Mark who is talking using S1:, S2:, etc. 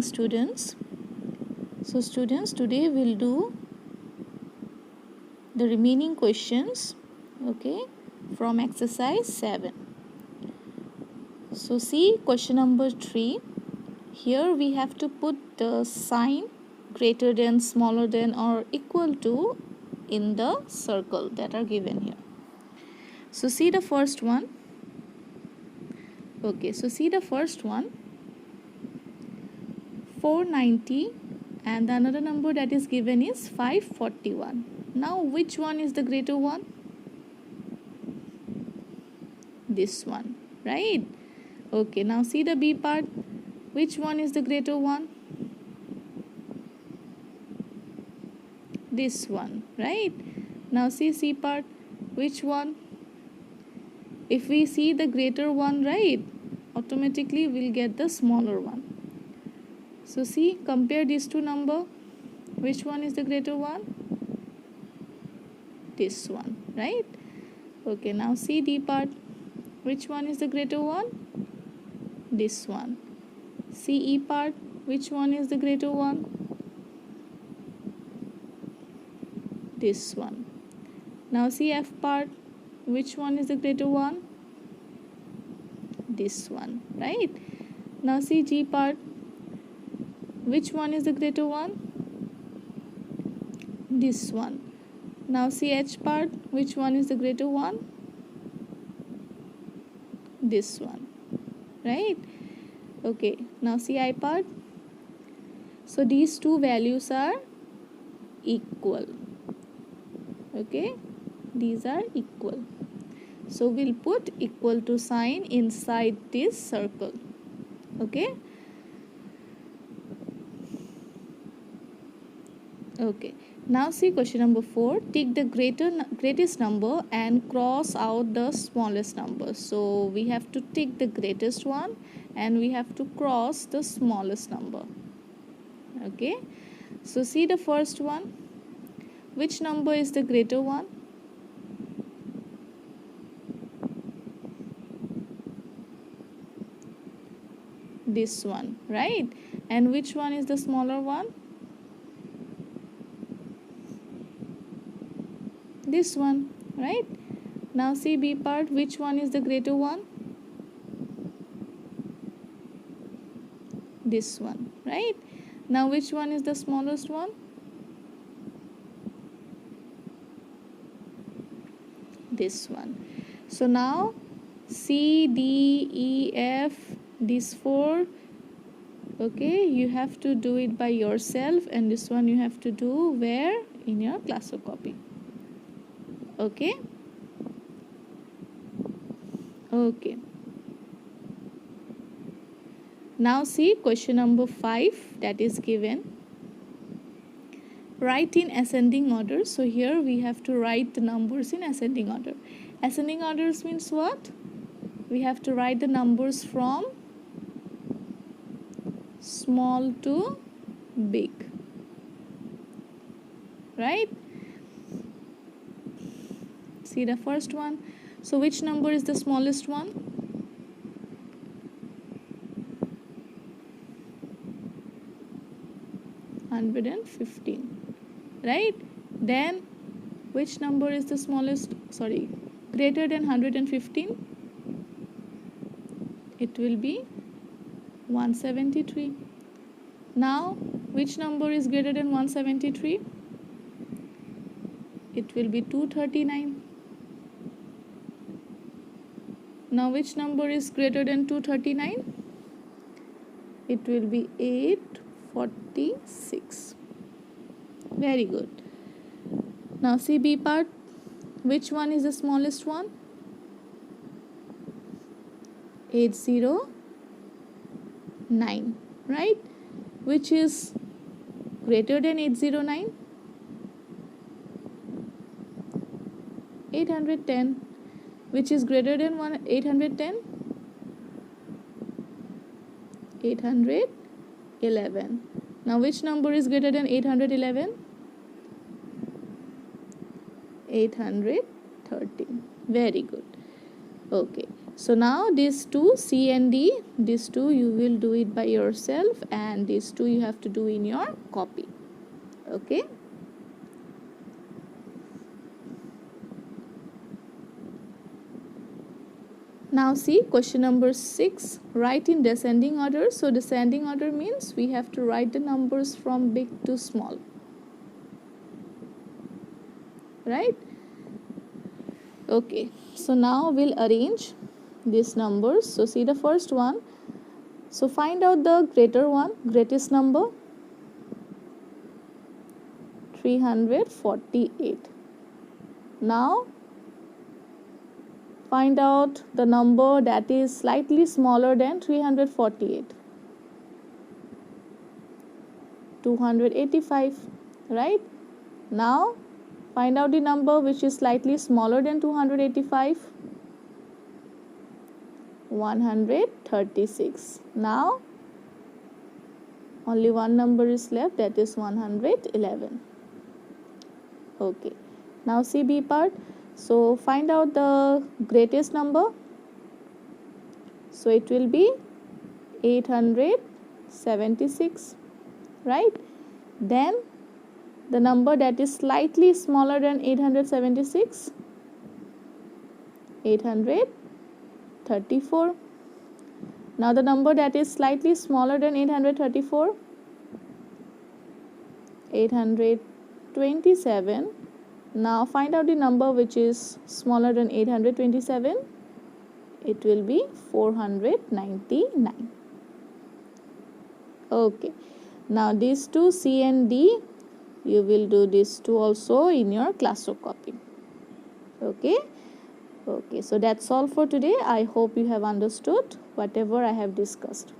S1: morning, students. So students, today we'll do the remaining questions, okay, from exercise 7. So see question number 3. Here we have to put the sign greater than, smaller than or equal to in the circle that are given here. So see the first one. Okay, so see the first one, 490, and the another number that is given is 541. Now which one is the greater one? This one, right? Okay, now see the B part. Which one is the greater one? This one, right? Now see C part. Which one? If we see the greater one, right, automatically we'll get the smaller one. So see, compare these two numbers. Which one is the greater one? This one, right? Okay, now see D part. Which one is the greater one? This one. See E part. Which one is the greater one? This one. Now see F part. Which one is the greater one? This one, right? Now see G part. Which one is the greater one? This one. Now see H part. Which one is the greater one? This one, right? Okay, now see I part. So these two values are equal. Okay, these are equal. So we'll put equal to sign inside this circle. Okay. Okay, now see question number 4. Take the greatest number and cross out the smallest number. So we have to take the greatest one and we have to cross the smallest number. Okay, so see the first one. Which number is the greater one? This one, right? And which one is the smaller one? This one, right? Now see B part. Which one is the greater one? This one, right? Now which one is the smallest one? This one. So now C, D, E, F, these 4, okay, you have to do it by yourself, and this one you have to do where? In your class copy. Okay. Okay. Now see question number 5 that is given. Write in ascending order. So here we have to write the numbers in ascending order. Ascending orders means what? We have to write the numbers from small to big, right? See the first one. So which number is the smallest one? $115, right? Then which number is the smallest, greater than 115? It will be 173. Now which number is greater than 173? It will be 239. Now which number is greater than 239? It will be 846. Very good. Now see B part. Which one is the smallest one? 809, right? Which is greater than 809? 810. Which is greater than 810? 811. Now which number is greater than 811? 813. Very good. Okay, So now these two, C and D, these two you will do it by yourself, and these two you have to do in your copy. Okay. Now see question number 6, write in descending order. So descending order means we have to write the numbers from big to small, right? Okay, so now we'll arrange these numbers. So see the first one. So find out the greater one, greatest number, 348. Now find out the number that is slightly smaller than 348, 285, right? Now find out the number which is slightly smaller than 285, 136. Now only one number is left, that is 111. Okay, now see B part. So find out the greatest number. So it will be 876, right? Then the number that is slightly smaller than 876, 834. Now the number that is slightly smaller than 834, 827. Now find out the number which is smaller than 827. It will be 499. Okay. Now these two, C and D, you will do these two also in your classwork copy. Okay. Okay. So that's all for today. I hope you have understood whatever I have discussed.